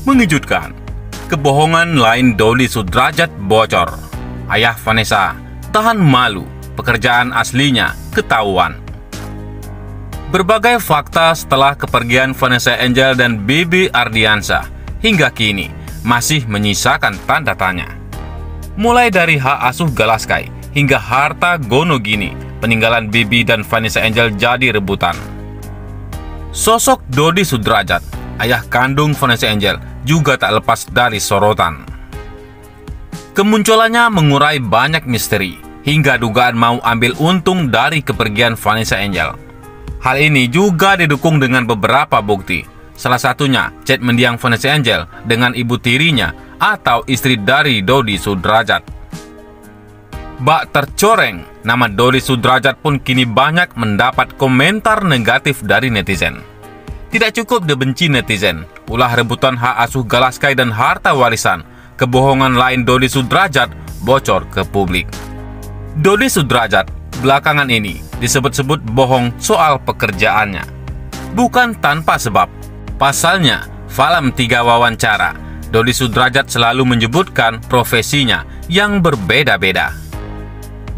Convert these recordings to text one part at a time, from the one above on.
Mengejutkan, kebohongan lain Dodi Sudrajat bocor. Ayah Vanessa tahan malu, pekerjaan aslinya ketahuan. Berbagai fakta setelah kepergian Vanessa Angel dan Bibi Ardiansyah hingga kini masih menyisakan tanda tanya. Mulai dari hak asuh Galaskai hingga harta Gonogini, peninggalan Bibi dan Vanessa Angel jadi rebutan. Sosok Dodi Sudrajat, ayah kandung Vanessa Angel, juga tak lepas dari sorotan. Kemunculannya mengurai banyak misteri, hingga dugaan mau ambil untung dari kepergian Vanessa Angel. Hal ini juga didukung dengan beberapa bukti, salah satunya chat mendiang Vanessa Angel dengan ibu tirinya atau istri dari Dodi Sudrajat. Bak tercoreng, nama Dodi Sudrajat pun kini banyak mendapat komentar negatif dari netizen. Tidak cukup dibenci netizen, ulah rebutan hak asuh Galaskai dan harta warisan, kebohongan lain Dodi Sudrajat bocor ke publik. Dodi Sudrajat belakangan ini disebut-sebut bohong soal pekerjaannya. Bukan tanpa sebab. Pasalnya, dalam 3 wawancara, Dodi Sudrajat selalu menyebutkan profesinya yang berbeda-beda.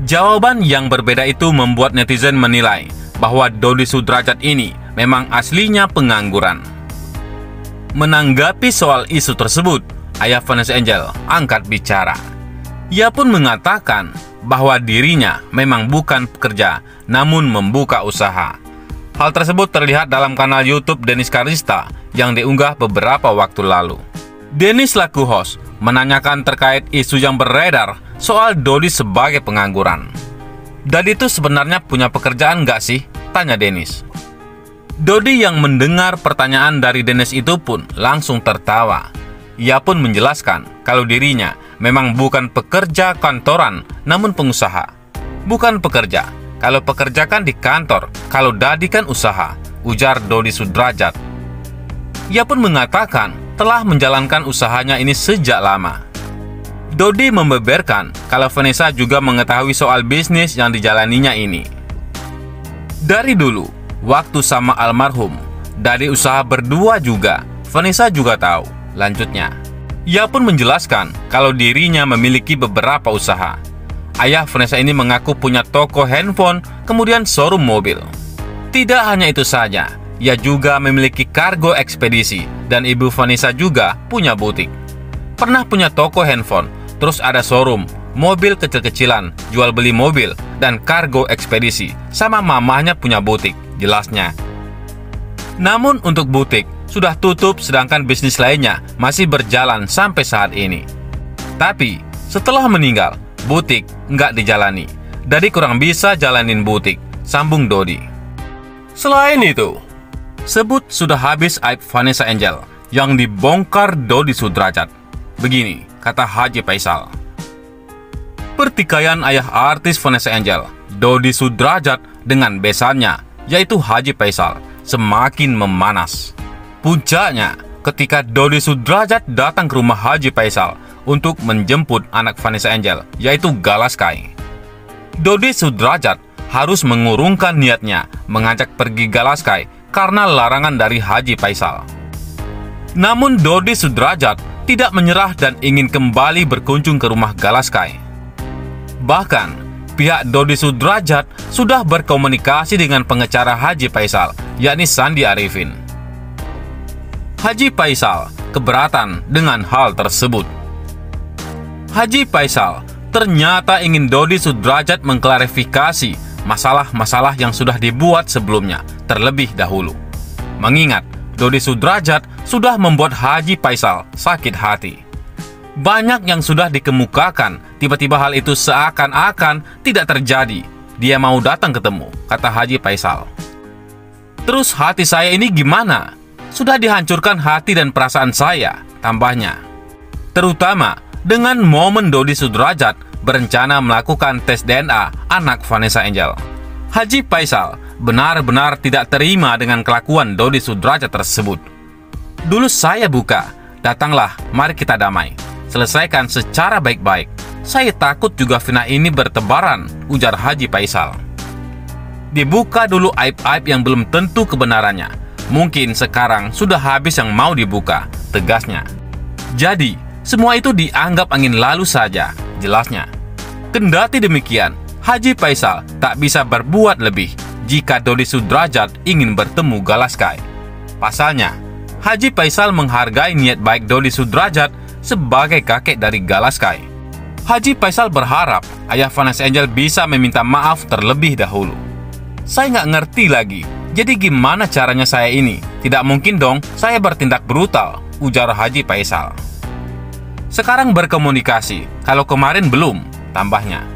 Jawaban yang berbeda itu membuat netizen menilai bahwa Dodi Sudrajat ini memang aslinya pengangguran. Menanggapi soal isu tersebut, ayah Vanessa Angel angkat bicara. Ia pun mengatakan bahwa dirinya memang bukan pekerja, namun membuka usaha. Hal tersebut terlihat dalam kanal YouTube Dennis Karista yang diunggah beberapa waktu lalu. Dennis laku host menanyakan terkait isu yang beredar soal Dodi sebagai pengangguran. Dodi itu sebenarnya punya pekerjaan nggak sih? Tanya Dennis. Dodi yang mendengar pertanyaan dari Dennis itu pun langsung tertawa. Ia pun menjelaskan kalau dirinya memang bukan pekerja kantoran, namun pengusaha. Bukan pekerja, kalau pekerja kan di kantor, kalau Dodi kan usaha, ujar Dodi Sudrajat. Ia pun mengatakan telah menjalankan usahanya ini sejak lama. Dodi membeberkan kalau Vanessa juga mengetahui soal bisnis yang dijalaninya ini. Dari dulu, waktu sama almarhum, dari usaha berdua juga, Vanessa juga tahu. Lanjutnya, ia pun menjelaskan kalau dirinya memiliki beberapa usaha. Ayah Vanessa ini mengaku punya toko handphone, kemudian showroom mobil. Tidak hanya itu saja, ia juga memiliki kargo ekspedisi, dan ibu Vanessa juga punya butik. Pernah punya toko handphone, terus ada showroom, mobil kecil-kecilan, jual beli mobil, dan kargo ekspedisi, sama mamahnya punya butik, jelasnya. Namun untuk butik, sudah tutup sedangkan bisnis lainnya masih berjalan sampai saat ini. Tapi, setelah meninggal, butik nggak dijalani. Jadi kurang bisa jalanin butik, sambung Dodi. Selain itu, sebut sudah habis aib Vanessa Angel yang dibongkar Dodi Sudrajat. Begini, kata Haji Faisal. Pertikaian ayah artis Vanessa Angel, Dodi Sudrajat dengan besannya, yaitu Haji Faisal, semakin memanas. Puncaknya ketika Dodi Sudrajat datang ke rumah Haji Faisal untuk menjemput anak Vanessa Angel, yaitu Galaskai. Dodi Sudrajat harus mengurungkan niatnya mengajak pergi Galaskai karena larangan dari Haji Faisal. Namun Dodi Sudrajat tidak menyerah dan ingin kembali berkunjung ke rumah Galaskai. Bahkan, pihak Dodi Sudrajat sudah berkomunikasi dengan pengacara Haji Faisal, yakni Sandi Arifin. Haji Faisal keberatan dengan hal tersebut. Haji Faisal ternyata ingin Dodi Sudrajat mengklarifikasi masalah-masalah yang sudah dibuat sebelumnya terlebih dahulu. Mengingat Dodi Sudrajat sudah membuat Haji Faisal sakit hati. Banyak yang sudah dikemukakan, tiba-tiba hal itu seakan-akan tidak terjadi. Dia mau datang ketemu, kata Haji Faisal. Terus hati saya ini gimana? Sudah dihancurkan hati dan perasaan saya, tambahnya. Terutama dengan momen Dodi Sudrajat berencana melakukan tes DNA anak Vanessa Angel. Haji Faisal benar-benar tidak terima dengan kelakuan Dodi Sudrajat tersebut. Dulu saya buka, datanglah, mari kita damai. Selesaikan secara baik-baik. Saya takut juga fitnah ini bertebaran, ujar Haji Faisal. Dibuka dulu aib-aib yang belum tentu kebenarannya. Mungkin sekarang sudah habis yang mau dibuka, tegasnya. Jadi, semua itu dianggap angin lalu saja, jelasnya. Kendati demikian, Haji Faisal tak bisa berbuat lebih jika Dodi Sudrajat ingin bertemu Galaskai. Pasalnya, Haji Faisal menghargai niat baik Dodi Sudrajat sebagai kakek dari Galaskai. Haji Faisal berharap ayah Vanessa Angel bisa meminta maaf terlebih dahulu. Saya nggak ngerti lagi, jadi gimana caranya saya ini? Tidak mungkin dong saya bertindak brutal, ujar Haji Faisal. Sekarang berkomunikasi, kalau kemarin belum, tambahnya.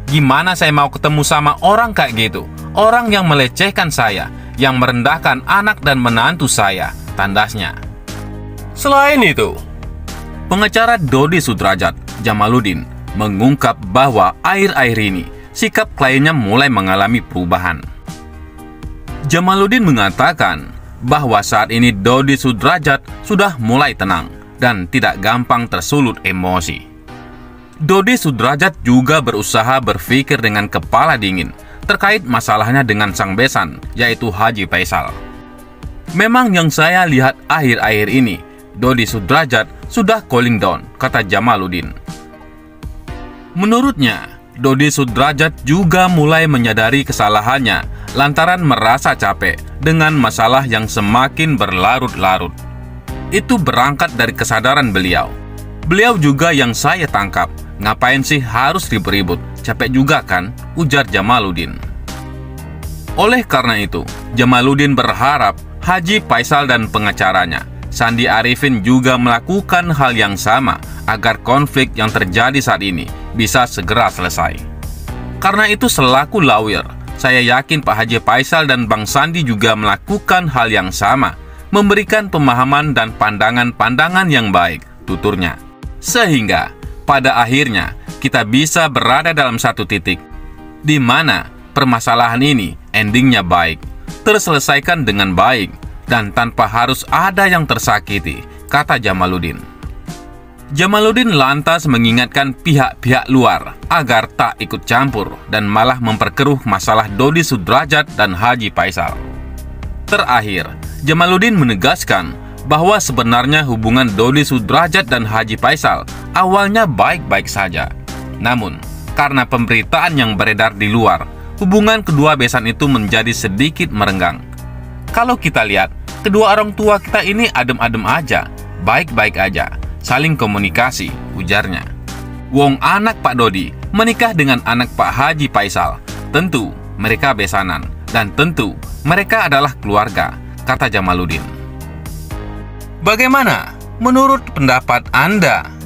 Gimana saya mau ketemu sama orang kayak gitu? Orang yang melecehkan saya, yang merendahkan anak dan menantu saya, tandasnya. Selain itu, pengacara Dodi Sudrajat, Jamaluddin, mengungkap bahwa akhir-akhir ini sikap kliennya mulai mengalami perubahan. Jamaluddin mengatakan bahwa saat ini Dodi Sudrajat sudah mulai tenang dan tidak gampang tersulut emosi. Dodi Sudrajat juga berusaha berpikir dengan kepala dingin terkait masalahnya dengan sang besan, yaitu Haji Faisal. Memang yang saya lihat akhir-akhir ini, Dodi Sudrajat sudah cooling down, kata Jamaluddin. Menurutnya, Dodi Sudrajat juga mulai menyadari kesalahannya lantaran merasa capek dengan masalah yang semakin berlarut-larut. Itu berangkat dari kesadaran beliau. Beliau juga yang saya tangkap, ngapain sih harus ribut-ribut, capek juga kan, ujar Jamaluddin. Oleh karena itu, Jamaluddin berharap Haji Faisal dan pengacaranya, Sandi Arifin, juga melakukan hal yang sama agar konflik yang terjadi saat ini bisa segera selesai. Karena itu selaku lawyer, saya yakin Pak Haji Faisal dan Bang Sandi juga melakukan hal yang sama, memberikan pemahaman dan pandangan-pandangan yang baik, tuturnya. Sehingga pada akhirnya kita bisa berada dalam satu titik di mana permasalahan ini endingnya baik, terselesaikan dengan baik, dan tanpa harus ada yang tersakiti, kata Jamaluddin. Jamaluddin lantas mengingatkan pihak-pihak luar agar tak ikut campur dan malah memperkeruh masalah Dodi Sudrajat dan Haji Faisal. Terakhir, Jamaluddin menegaskan bahwa sebenarnya hubungan Dodi Sudrajat dan Haji Faisal awalnya baik-baik saja. Namun, karena pemberitaan yang beredar di luar, hubungan kedua besan itu menjadi sedikit merenggang. Kalau kita lihat, kedua orang tua kita ini adem-adem aja, baik-baik aja, saling komunikasi, ujarnya. Wong anak Pak Dodi menikah dengan anak Pak Haji Faisal, tentu mereka besanan, dan tentu mereka adalah keluarga, kata Jamaluddin. Bagaimana menurut pendapat Anda?